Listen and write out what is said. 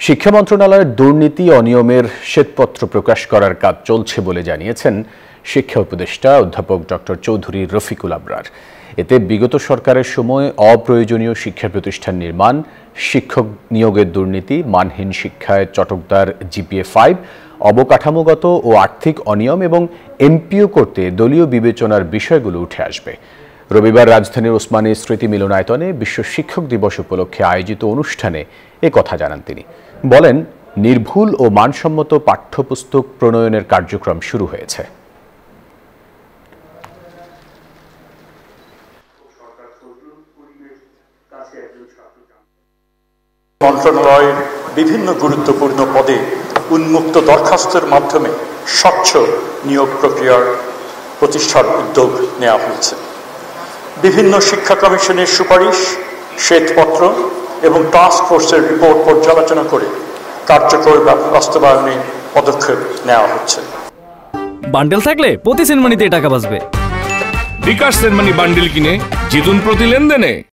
শিক্ষা মন্ত্রণালয়ের দুর্নীতি অনিয়মের শ্বেতপত্র প্রকাশ করার কাজ চলছে বলে জানিয়েছেন শিক্ষা উপদেষ্টা অধ্যাপক ডক্টর চৌধুরী রফিকুল আবরার। এতে বিগত সরকারের সময় অপ্রয়োজনীয় শিক্ষা প্রতিষ্ঠান নির্মাণ, শিক্ষক নিয়োগের দুর্নীতি, মানহীন শিক্ষায় চটকদার GPA-5, অবকাঠামোগত ও আর্থিক অনিয়ম এবং এমপিও করতে দলীয় বিবেচনার বিষয়গুলো উঠে আসবে। রবিবার রাজধানীর ওসমানী স্মৃতি মিলনায়তনে বিশ্ব শিক্ষক দিবস উপলক্ষে আয়োজিত অনুষ্ঠানে এ কথা জানান তিনি। বলেন, নির্ভুল ও মানসম্মত পাঠ্যপুস্তক প্রণয়নের কার্যক্রম শুরু হয়েছে। মন্ত্রণালয়ের বিভিন্ন গুরুত্বপূর্ণ পদে উন্মুক্ত দরখাস্তের মাধ্যমে স্বচ্ছ নিয়োগ প্রক্রিয়ার প্রতিষ্ঠার উদ্যোগ নেওয়া হয়েছে। বিভিন্ন শিক্ষা কমিশনের সুপারিশ, শ্বেতপত্র এবং টাস্ক ফোর্সের রিপোর্ট পর্যালোচনা করে কার্যকর বাস্তবায়নে পদক্ষেপ নেওয়া হচ্ছে। বান্ডেল থাকলে প্রতি সেনমানিতে টাকা বাঁচবে। বিকাশ সেনমানি বান্ডেল কিনে জিতুন প্রতি লেনদেনে।